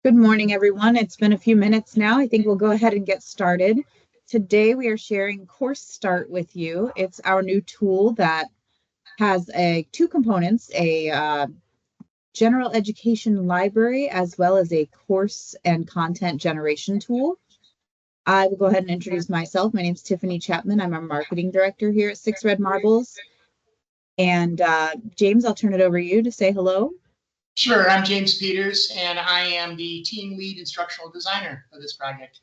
Good morning, everyone. It's been a few minutes now. I think we'll go ahead and get started. Today, we are sharing CourseStart with you. It's our new tool that has two components, a general education library, as well as a course and content generation tool. I will go ahead and introduce myself. My name is Tiffany Chapman. I'm a marketing director here at Six Red Marbles. And James, I'll turn it over to you to say hello. Sure, I'm James Peters, and I am the team lead instructional designer for this project.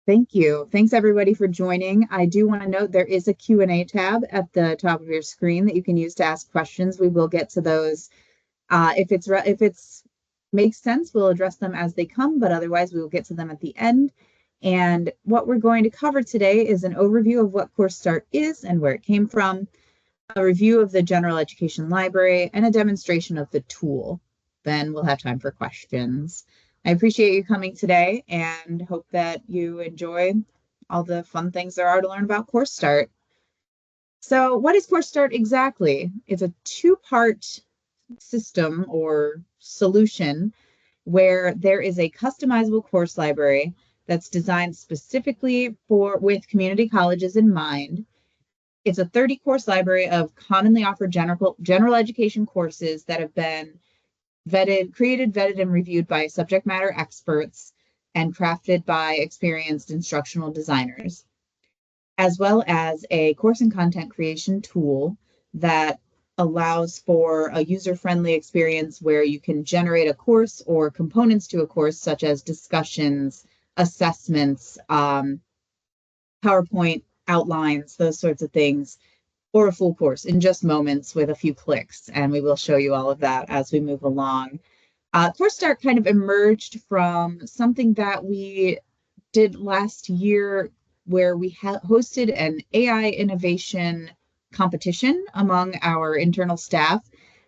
Thank you. Thanks everybody for joining. I do want to note there is a Q&A tab at the top of your screen that you can use to ask questions. We will get to those. If it's makes sense, we'll address them as they come, but otherwise we will get to them at the end. And what we're going to cover today is an overview of what CourseStart is and where it came from, a review of the general education library, and a demonstration of the tool. Then we'll have time for questions. I appreciate you coming today and hope that you enjoy all the fun things there are to learn about CourseStart. So what is CourseStart exactly? It's a two-part system or solution where there is a customizable course library that's designed specifically with community colleges in mind. It's a 30-course library of commonly offered general education courses that have been created, vetted, and reviewed by subject matter experts and crafted by experienced instructional designers, as well as a course and content creation tool that allows for a user-friendly experience where you can generate a course or components to a course, such as discussions, assessments, PowerPoint outlines, those sorts of things, or a full course in just moments with a few clicks. And we will show you all of that as we move along. CourseStart kind of emerged from something that we did last year where we hosted an AI innovation competition among our internal staff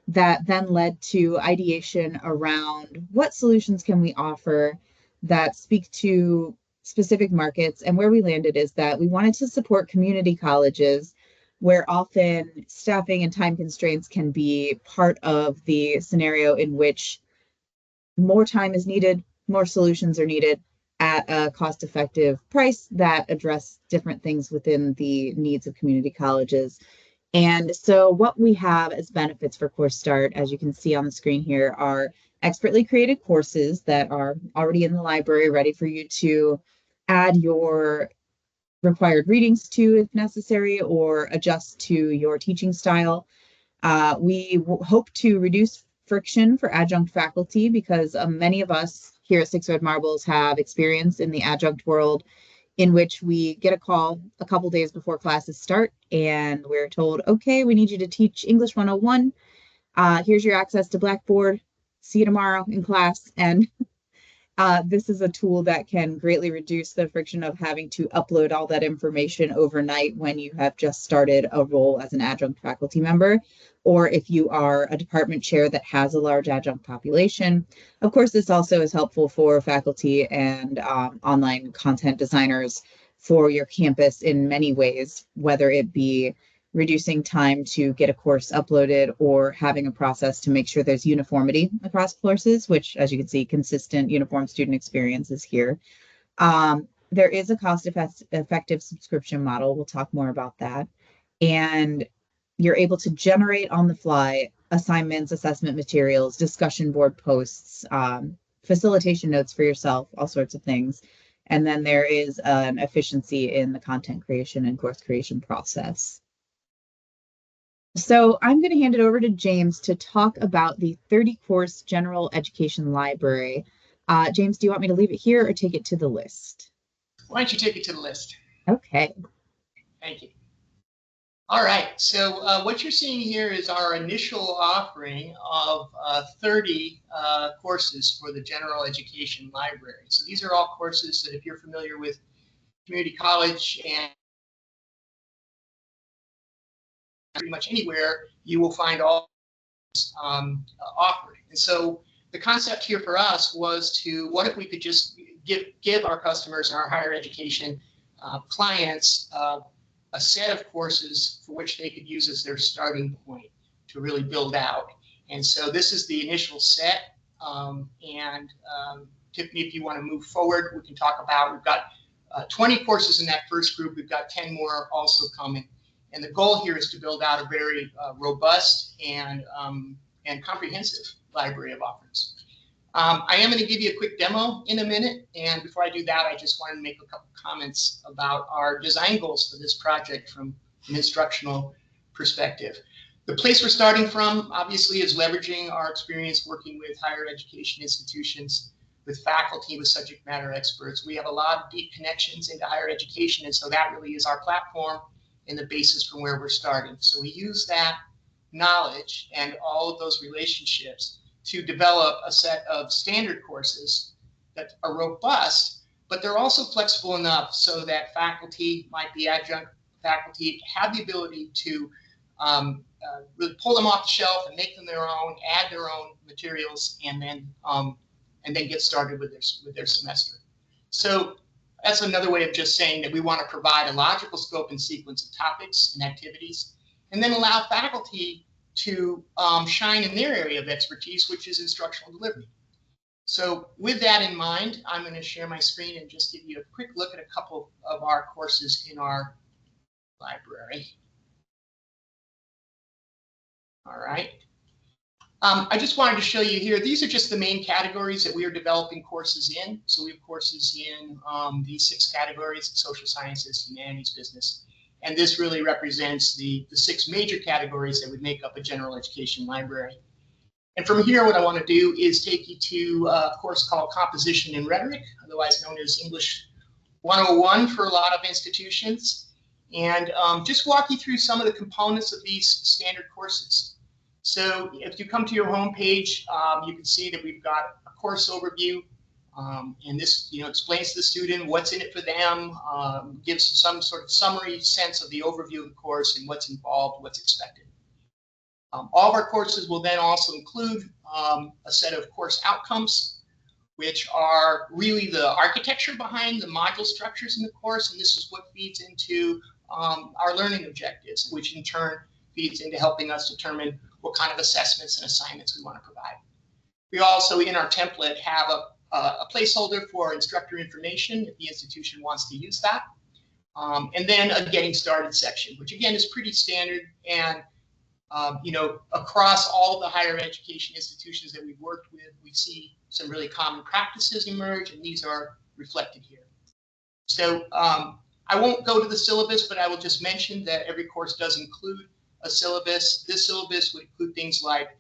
that then led to ideation around what solutions can we offer that speak to specific markets. And where we landed is that we wanted to support community colleges where often staffing and time constraints can be part of the scenario in which more time is needed, more solutions are needed at a cost-effective price that address different things within the needs of community colleges. And so what we have as benefits for CourseStart, as you can see on the screen here, are expertly created courses that are already in the library, ready for you to add your required readings to if necessary, or adjust to your teaching style. We hope to reduce friction for adjunct faculty because many of us here at Six Red Marbles have experience in the adjunct world in which we get a call a couple days before classes start and we're told, okay, we need you to teach English 101. Here's your access to Blackboard. See you tomorrow in class. And this is a tool that can greatly reduce the friction of having to upload all that information overnight when you have just started a role as an adjunct faculty member, or if you are a department chair that has a large adjunct population. Of course, this also is helpful for faculty and online content designers for your campus in many ways, whether it be reducing time to get a course uploaded or having a process to make sure there's uniformity across courses, which, as you can see, consistent uniform student experience is here. There is a cost-effective subscription model. We'll talk more about that. And you're able to generate on the fly assignments, assessment materials, discussion board posts, facilitation notes for yourself, all sorts of things. And then there is an efficiency in the content creation and course creation process. So I'm going to hand it over to James to talk about the 30-course general education library. James, do you want me to leave it here or take it to the list? Why don't you take it to the list? Okay. Thank you. All right, so what you're seeing here is our initial offering of 30 courses for the general education library. So these are all courses that if you're familiar with community college and pretty much anywhere, you will find all offered. And so the concept here for us was to, what if we could just give our customers and our higher education clients a set of courses for which they could use as their starting point to really build out. And so this is the initial set. Tiffany, if you want to move forward, we can talk about, we've got 20 courses in that first group. We've got 10 more also coming. And the goal here is to build out a very robust and comprehensive library of offerings. I am going to give you a quick demo in a minute. And before I do that, I just wanted to make a couple comments about our design goals for this project from an instructional perspective. The place we're starting from, obviously, is leveraging our experience working with higher education institutions, with faculty, with subject matter experts. We have a lot of deep connections into higher education, and so that really is our platform and the basis from where we're starting. So we use that knowledge and all of those relationships to develop a set of standard courses that are robust, but they're also flexible enough so that faculty, might be adjunct faculty, have the ability to really pull them off the shelf and make them their own, add their own materials, and then get started with their semester. So that's another way of just saying that we want to provide a logical scope and sequence of topics and activities, and then allow faculty to shine in their area of expertise, which is instructional delivery. So with that in mind, I'm going to share my screen and just give you a quick look at a couple of our courses in our library. All right. I just wanted to show you here, these are just the main categories that we are developing courses in. So we have courses in these 6 categories: social sciences, humanities, business. And this really represents the 6 major categories that would make up a general education library. And from here, what I want to do is take you to a course called Composition and Rhetoric, otherwise known as English 101 for a lot of institutions, and just walk you through some of the components of these standard courses. So if you come to your home page, you can see that we've got a course overview, and this explains to the student what's in it for them, gives some sort of summary sense of the overview of the course and what's involved, what's expected. All of our courses will then also include a set of course outcomes, which are really the architecture behind the module structures in the course, and this is what feeds into our learning objectives, which in turn feeds into helping us determine what kind of assessments and assignments we want to provide. We also, in our template, have a placeholder for instructor information if the institution wants to use that. And then a getting started section, which again is pretty standard, and across all of the higher education institutions that we've worked with, we see some really common practices emerge, and these are reflected here. So I won't go to the syllabus, but I will just mention that every course does include a syllabus. This syllabus would include things like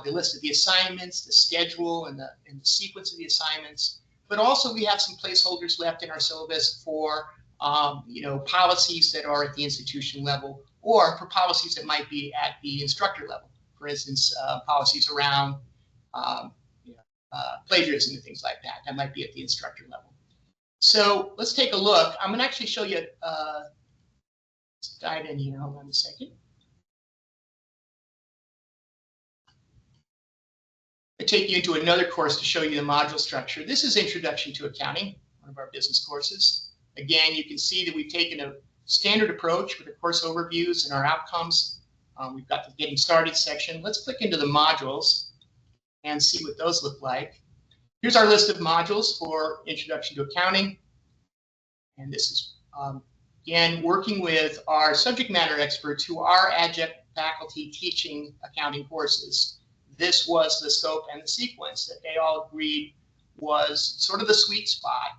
the list of the assignments, the schedule, and the sequence of the assignments. But also we have some placeholders left in our syllabus for policies that are at the institution level, or for policies that might be at the instructor level. For instance, policies around plagiarism and things like that. That might be at the instructor level. So let's take a look. I'm going to actually show you. Let's dive in here. Hold on a second. I take you into another course to show you the module structure. This is Introduction to Accounting, one of our business courses. Again, you can see that we've taken a standard approach with the course overviews and our outcomes. We've got the Getting Started section. Let's click into the modules and see what those look like. Here's our list of modules for Introduction to Accounting. And this is, again, working with our subject matter experts who are adjunct faculty teaching accounting courses. This was the scope and the sequence that they all agreed was sort of the sweet spot.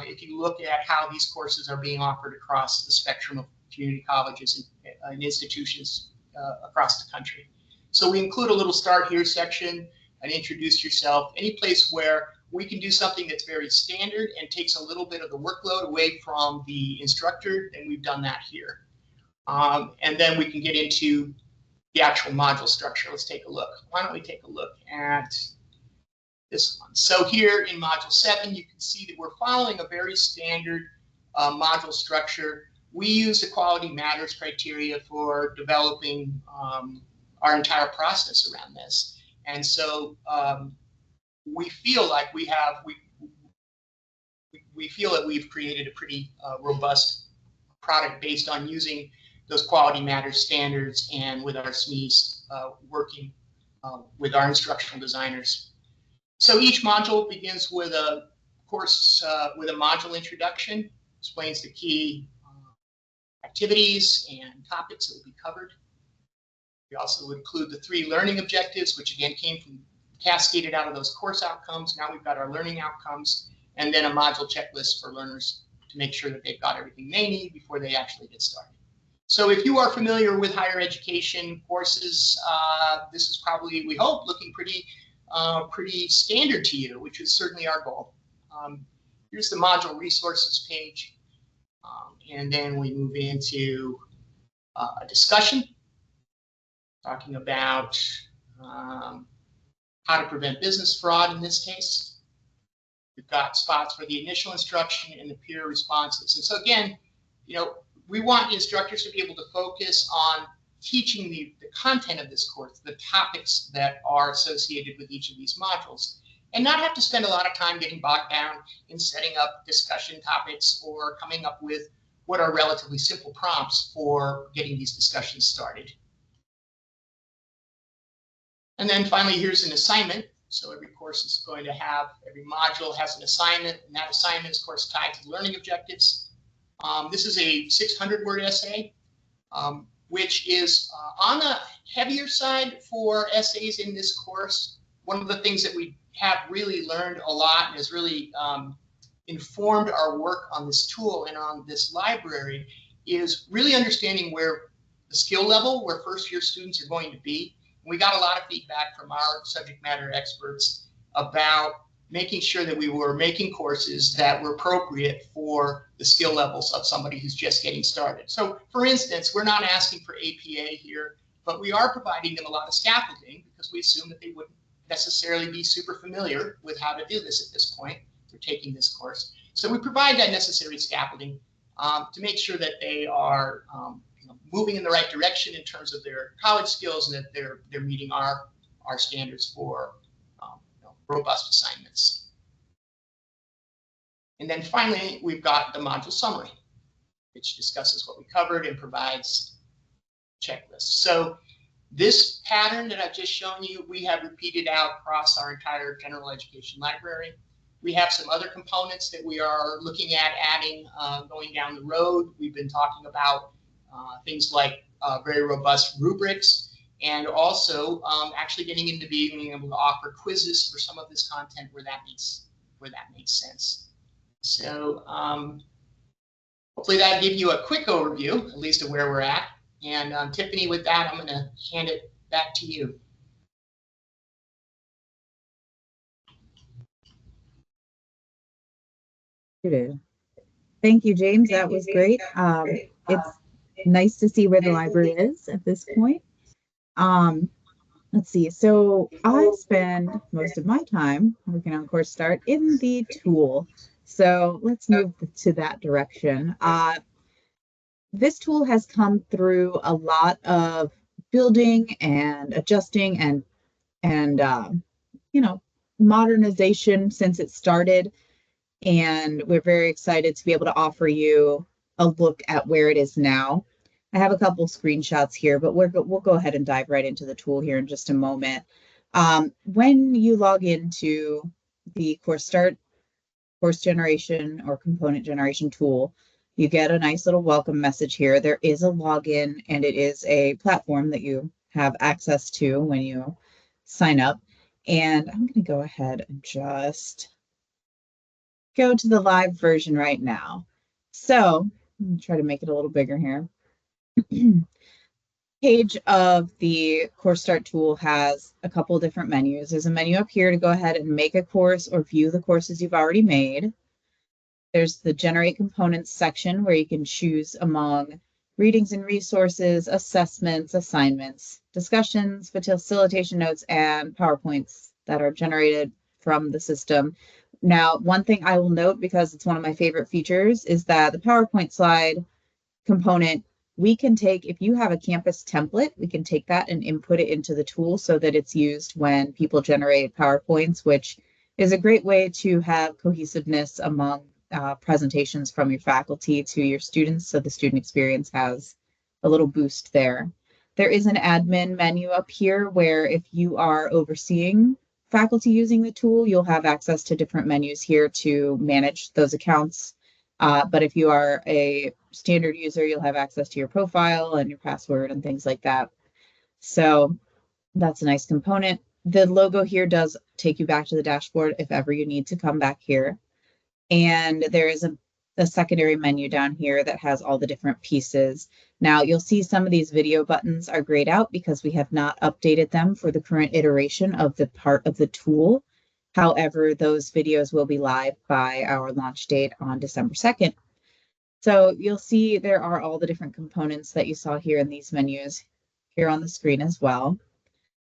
If you look at how these courses are being offered across the spectrum of community colleges and institutions across the country. So we include a little start here section, and introduce yourself, any place where we can do something that's very standard and takes a little bit of the workload away from the instructor, and we've done that here. And then we can get into the actual module structure. Let's take a look. Why don't we take a look at this one? So here in Module 7, you can see that we're following a very standard module structure. We use the Quality Matters criteria for developing our entire process around this. And so we feel like we feel that we've created a pretty robust product based on using those Quality Matters standards, and with our SMEs working with our instructional designers. So each module begins with a course, with a module introduction, explains the key activities and topics that will be covered. We also include the 3 learning objectives, which again came from cascaded out of those course outcomes. Now we've got our learning outcomes, and then a module checklist for learners to make sure that they've got everything they need before they actually get started. So if you are familiar with higher education courses, this is probably, we hope, looking pretty standard to you, which is certainly our goal. Here's the module resources page. And then we move into a discussion talking about how to prevent business fraud in this case. We've got spots for the initial instruction and the peer responses. And so again, we want instructors to be able to focus on teaching the content of this course, the topics that are associated with each of these modules, and not have to spend a lot of time getting bogged down in setting up discussion topics or coming up with what are relatively simple prompts for getting these discussions started. And then finally, here's an assignment. So every course is going to have, every module has an assignment, and that assignment is, of course, tied to the learning objectives. This is a 600-word essay, which is on the heavier side for essays in this course. One of the things that we have really learned a lot and has really informed our work on this tool and on this library is really understanding where the skill level, where first-year students are going to be. We got a lot of feedback from our subject matter experts about making sure that we were making courses that were appropriate for the skill levels of somebody who's just getting started. So, for instance, we're not asking for APA here, but we are providing them a lot of scaffolding because we assume that they wouldn't necessarily be super familiar with how to do this at this point. They're taking this course. So we provide that necessary scaffolding to make sure that they are moving in the right direction in terms of their college skills and that they're meeting our standards for robust assignments. And then finally, we've got the module summary, which discusses what we covered and provides checklists. So this pattern that I've just shown you, we have repeated out across our entire general education library. We have some other components that we are looking at adding going down the road. We've been talking about things like very robust rubrics, and also actually getting into being able to offer quizzes for some of this content where that makes sense. So hopefully that gives you a quick overview, at least of where we're at. And Tiffany, with that, I'm going to hand it back to you. Thank you, James. That was great. It's nice to see where the library is at this point. Let's see. So I spend most of my time working on CourseStart in the tool. So let's move to that direction. This tool has come through a lot of building and adjusting and modernization since it started. And we're very excited to be able to offer you a look at where it is now. I have a couple screenshots here, but we'll go ahead and dive right into the tool here in just a moment. When you log into the CourseStart course generation or component generation tool, you get a nice little welcome message here. There is a login, and it is a platform that you have access to when you sign up. And I'm going to go ahead and just go to the live version right now. So let me try to make it a little bigger here. Page of the CourseStart tool has a couple different menus. There's a menu up here to go ahead and make a course or view the courses you've already made. There's the Generate Components section where you can choose among readings and resources, assessments, assignments, discussions, facilitation notes, and PowerPoints that are generated from the system. Now, one thing I will note, because it's one of my favorite features, is that the PowerPoint slide component, we can take, if you have a campus template, we can take that and input it into the tool so that it's used when people generate PowerPoints, which is a great way to have cohesiveness among presentations from your faculty to your students, so the student experience has a little boost there. There is an admin menu up here where if you are overseeing faculty using the tool, you'll have access to different menus here to manage those accounts. But if you are a standard user, you'll have access to your profile and your password and things like that. So that's a nice component. The logo here does take you back to the dashboard if ever you need to come back here. And there is a secondary menu down here that has all the different pieces. Now you'll see some of these video buttons are grayed out because we have not updated them for the current iteration of the part of the tool. However, those videos will be live by our launch date on December 2nd. So you'll see there are all the different components that you saw here in these menus here on the screen as well.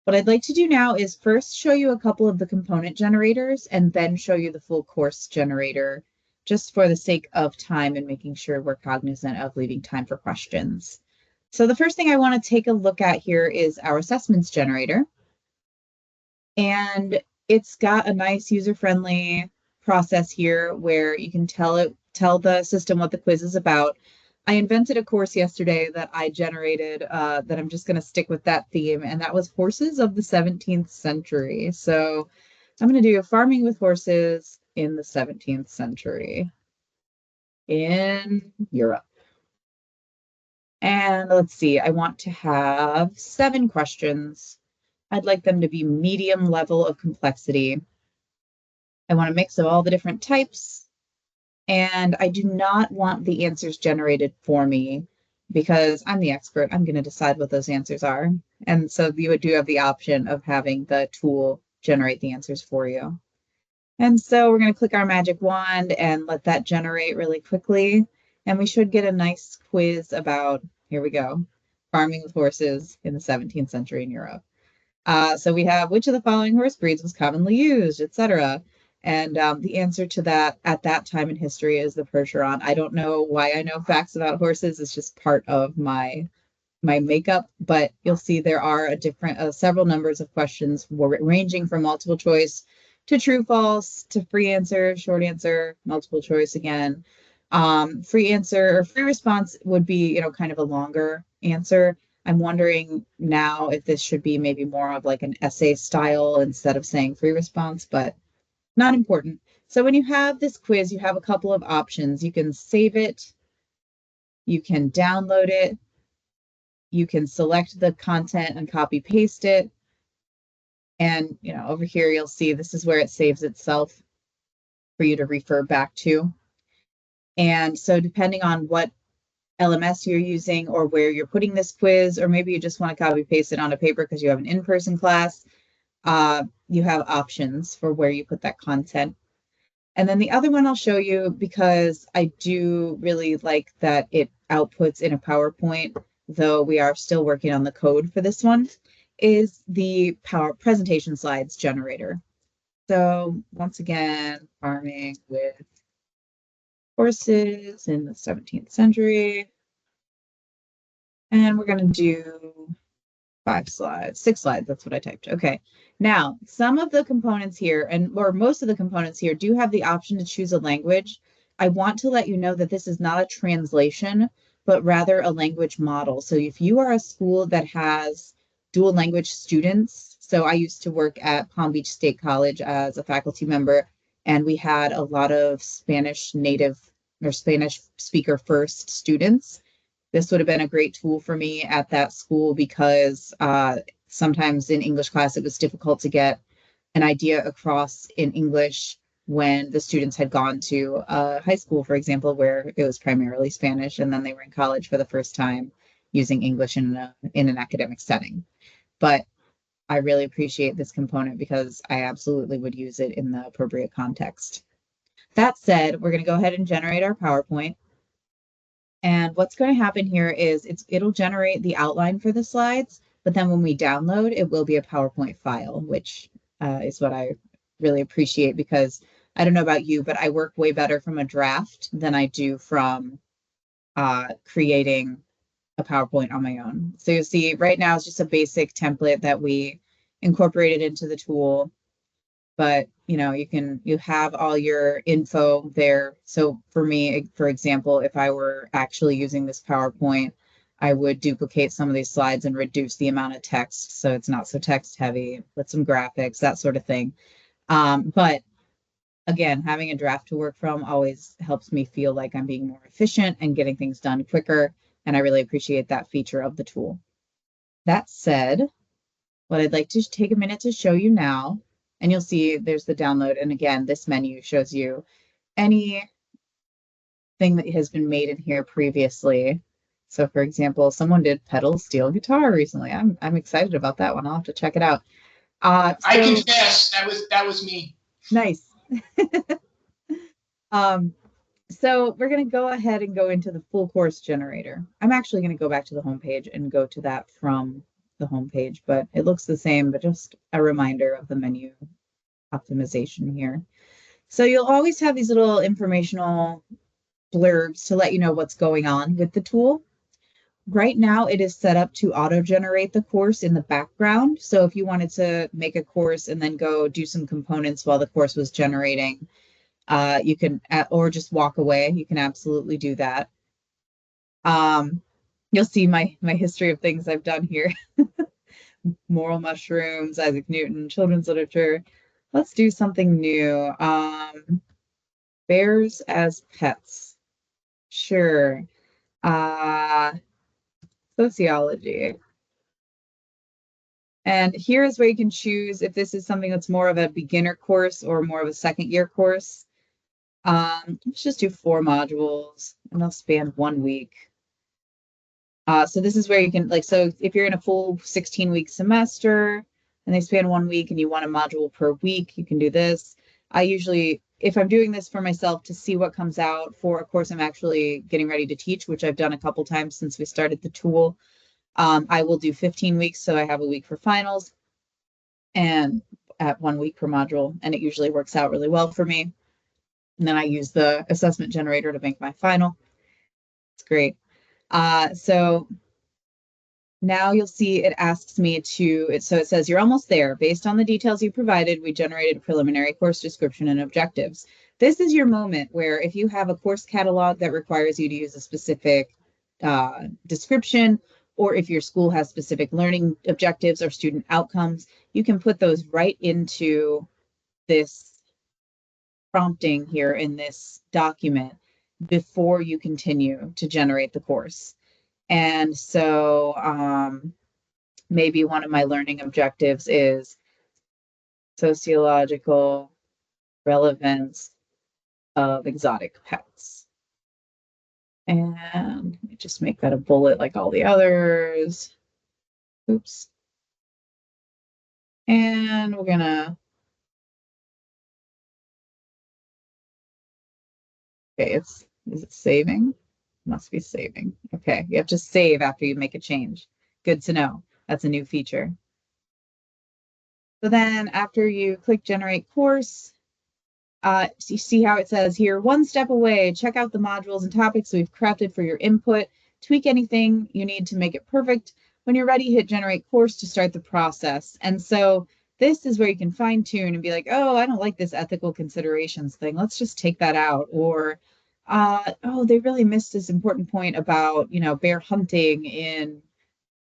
What I'd like to do now is first show you a couple of the component generators and then show you the full course generator, just for the sake of time and making sure we're cognizant of leaving time for questions. So the first thing I want to take a look at here is our assessments generator. And it's got a nice user-friendly process here where you can tell the system what the quiz is about. I invented a course yesterday that I generated that I'm just going to stick with that theme, and that was horses of the 17th century. So I'm going to do farming with horses in the 17th century in Europe. And let's see, I want to have 7 questions. I'd like them to be medium level of complexity. I want a mix of all the different types. And I do not want the answers generated for me because I'm the expert. I'm going to decide what those answers are. And so you do have the option of having the tool generate the answers for you. And so we're going to click our magic wand and let that generate really quickly. And we should get a nice quiz about, here we go, farming with horses in the 17th century in Europe. So we have which of the following horse breeds was commonly used, etc. And the answer to that at that time in history is the Percheron. I don't know why I know facts about horses. It's just part of my makeup, but you'll see there are a different several numbers of questions ranging from multiple choice to true, false, to free answer, short answer, multiple choice again. Free answer or free response would be, kind of a longer answer. I'm wondering now if this should be maybe more of like an essay style instead of saying free response, but not important. So when you have this quiz, you have a couple of options. You can save it, you can download it, you can select the content and copy paste it. And, over here, you'll see this is where it saves itself for you to refer back to. And so depending on what LMS you're using or where you're putting this quiz, or maybe you just want to copy paste it on a paper because you have an in-person class, you have options for where you put that content. And then the other one I'll show you because I do really like that it outputs in a PowerPoint, though we are still working on the code for this one, is the Power Presentation Slides generator. So once again, farming with horses in the 17th century. And we're going to do 6 slides. That's what I typed. Okay. Now, some of the components here, or most of the components here, do have the option to choose a language. I want to let you know that this is not a translation, but rather a language model. So if you are a school that has dual language students, so I used to work at Palm Beach State College as a faculty member, and we had a lot of Spanish native or Spanish speaker first students. This would have been a great tool for me at that school because sometimes in English class, it was difficult to get an idea across in English when the students had gone to high school, for example, where it was primarily Spanish, and then they were in college for the first time using English in an academic setting. But I really appreciate this component because I absolutely would use it in the appropriate context. That said, we're going to go ahead and generate our PowerPoint. And what's going to happen here is it'll generate the outline for the slides, but then when we download, it will be a PowerPoint file, which is what I really appreciate because I don't know about you, but I work way better from a draft than I do from creating a PowerPoint on my own. So you'll see right now it's just a basic template that we incorporated into the tool. But you have all your info there. So for me, for example, if I were actually using this PowerPoint, I would duplicate some of these slides and reduce the amount of text so it's not so text heavy, put some graphics, that sort of thing. But again, having a draft to work from always helps me feel like I'm being more efficient and getting things done quicker. And I really appreciate that feature of the tool. That said, what I'd like to take a minute to show you now, and you'll see there's the download. And again, this menu shows you anything that has been made in here previously. So for example, someone did pedal steel guitar recently. I'm excited about that one. I'll have to check it out. I confess that was me. Nice. So we're going to go ahead and go into the full course generator. I'm actually going to go back to the home page and go to that from the home page, but it looks the same, but just a reminder of the menu optimization here. So you'll always have these little informational blurbs to let you know what's going on with the tool. Right now, it is set up to auto-generate the course in the background. So if you wanted to make a course and then go do some components while the course was generating, you can, or just walk away, you can absolutely do that. You'll see my history of things I've done here. Moral mushrooms, Isaac Newton, children's literature. Let's do something new. Bears as pets. Sure. Sociology. And here is where you can choose if this is something that's more of a beginner course or more of a second year course. Let's just do 4 modules and they'll span 1 week. So this is where you can, like, so if you're in a full 16-week semester and they span 1 week and you want a module per week, you can do this. I usually, if I'm doing this for myself to see what comes out for a course I'm actually getting ready to teach, which I've done a couple times since we started the tool, I will do 15 weeks. So I have a week for finals and at 1 week per module, and it usually works out really well for me. And then I use the assessment generator to make my final. It's great. So now you'll see it asks me to, so it says you're almost there. Based on the details you provided, we generated a preliminary course description and objectives. This is your moment where if you have a course catalog that requires you to use a specific description, or if your school has specific learning objectives or student outcomes, you can put those right into this prompting here in this document before you continue to generate the course. And so maybe one of my learning objectives is sociological relevance of exotic pets. And let me just make that a bullet like all the others. Oops. And we're gonna, okay, is it saving? Must be saving. Okay, you have to save after you make a change. Good to know. That's a new feature. So then after you click generate course, so you see how it says here, 1 step away, check out the modules and topics we've crafted for your input, tweak anything you need to make it perfect. When you're ready, hit generate course to start the process. And so this is where you can fine tune and be like, oh, I don't like this ethical considerations thing. Let's just take that out. Or, oh, they really missed this important point about, bear hunting in,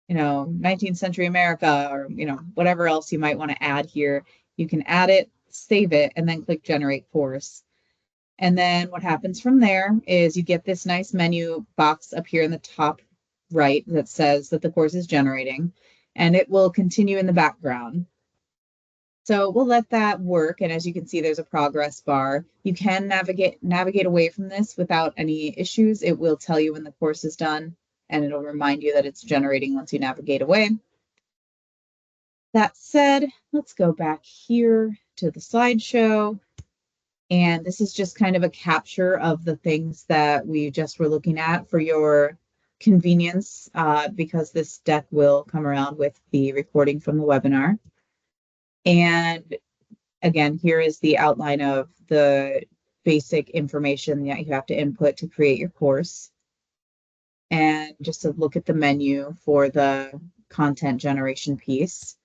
19th century America, or, whatever else you might want to add here. You can add it, save it, and then click generate course. And then what happens from there is you get this nice menu box up here in the top right that says that the course is generating, and it will continue in the background. So we'll let that work. And as you can see, there's a progress bar. You can navigate away from this without any issues. It will tell you when the course is done, and it'll remind you that it's generating once you navigate away. That said, let's go back here to the slideshow. And this is just kind of a capture of the things that we just were looking at for your convenience, because this deck will come around with the recording from the webinar. And again, here is the outline of the basic information that you have to input to create your course. And just to look at the menu for the content generation piece.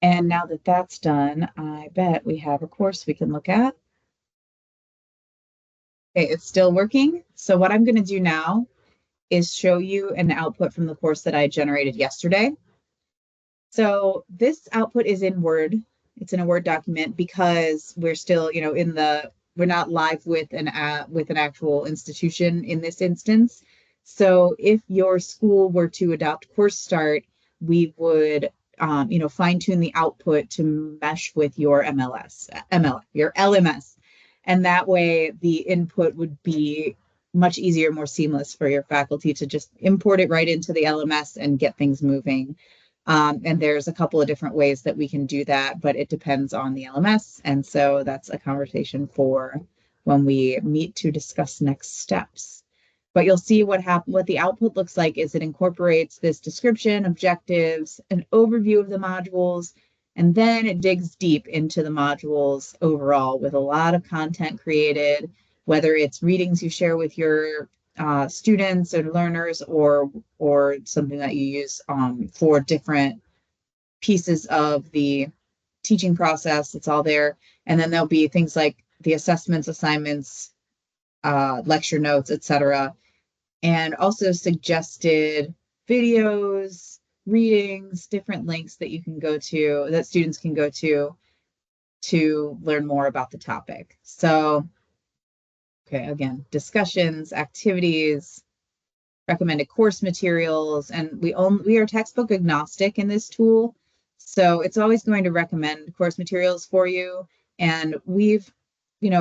And now that that's done, I bet we have a course we can look at. Okay, it's still working. So what I'm going to do now is show you an output from the course that I generated yesterday. So this output is in Word. It's in a Word document because we're still, we're not live with an actual institution in this instance. So if your school were to adopt CourseStart, we would, fine tune the output to mesh with your your LMS, and that way the input would be much easier, more seamless for your faculty to just import it right into the LMS and get things moving. And there's a couple of different ways that we can do that, but it depends on the LMS. And so that's a conversation for when we meet to discuss next steps. But you'll see what the output looks like is it incorporates this description, objectives, an overview of the modules, and then it digs deep into the modules overall with a lot of content created, whether it's readings you share with your students or learners, or something that you use for different pieces of the teaching process. It's all there. And then there'll be things like the assessments, assignments, lecture notes, etc., and also suggested videos, readings, different links that you can go to, that students can go to learn more about the topic. So, okay, again, discussions, activities, recommended course materials, and we are textbook agnostic in this tool. So it's always going to recommend course materials for you. And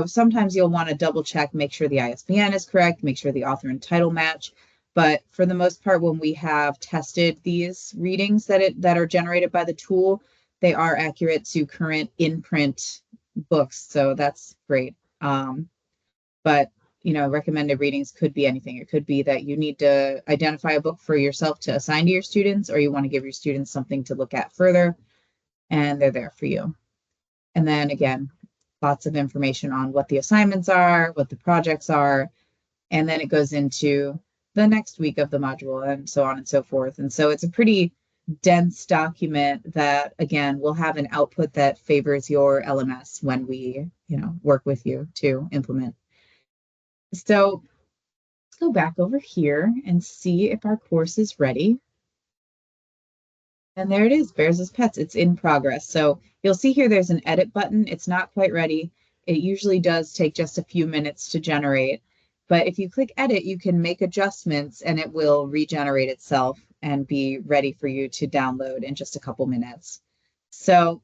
sometimes you'll want to double check, make sure the ISBN is correct, make sure the author and title match. But for the most part, when we have tested these readings that are generated by the tool, they are accurate to current in-print books. So that's great. But recommended readings could be anything. It could be that you need to identify a book for yourself to assign to your students, or you want to give your students something to look at further, and they're there for you. And then again, lots of information on what the assignments are, what the projects are, and then it goes into the next week of the module and so on and so forth. And so it's a pretty dense document that, again, will have an output that favors your LMS when we, work with you to implement. So let's go back over here and see if our course is ready. And there it is, Bears as Pets. It's in progress. So you'll see here there's an edit button. It's not quite ready. It usually does take just a few minutes to generate. But if you click edit, you can make adjustments and it will regenerate itself and be ready for you to download in just a couple minutes. So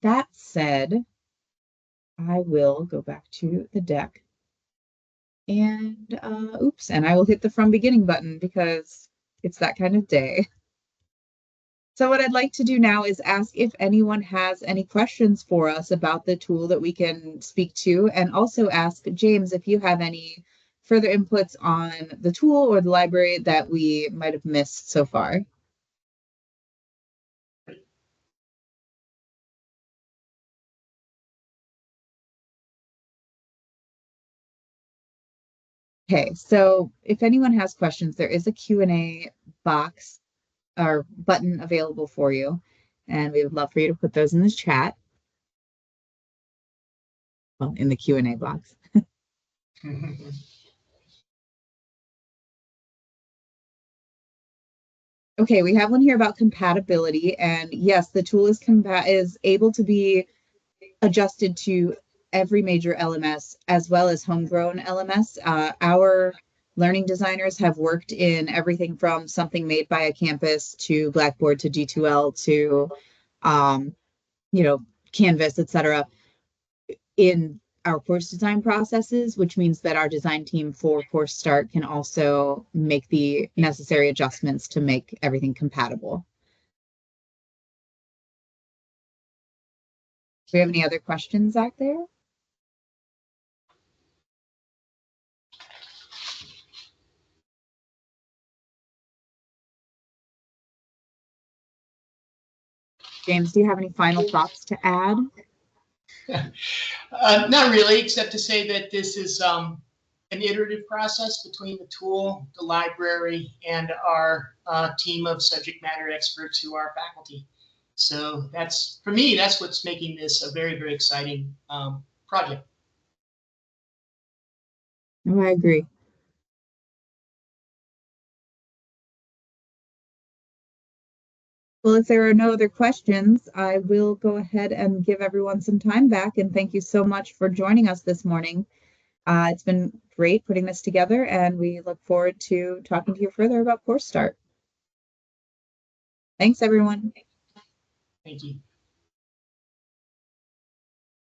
that said, I will go back to the deck. And and I will hit the from beginning button because it's that kind of day. So what I'd like to do now is ask if anyone has any questions for us about the tool that we can speak to, and also ask James if you have any further inputs on the tool or the library that we might have missed so far. Okay, so if anyone has questions, there is a Q&A box or button available for you, and we would love for you to put those in the chat. Well, in the Q&A box. Okay, we have one here about compatibility, and yes, the tool is able to be adjusted to every major LMS as well as homegrown LMS. Our learning designers have worked in everything from something made by a campus to Blackboard to D2L to, Canvas, etc., in our course design processes, which means that our design team for CourseStart can also make the necessary adjustments to make everything compatible. Do we have any other questions out there? James, do you have any final thoughts to add? Not really, except to say that this is an iterative process between the tool, the library, and our team of subject matter experts who are faculty. So that's, for me, that's what's making this a very, very exciting project. Oh, I agree. Well, if there are no other questions, I will go ahead and give everyone some time back. And thank you so much for joining us this morning. It's been great putting this together, and we look forward to talking to you further about CourseStart. Thanks, everyone. Thank you.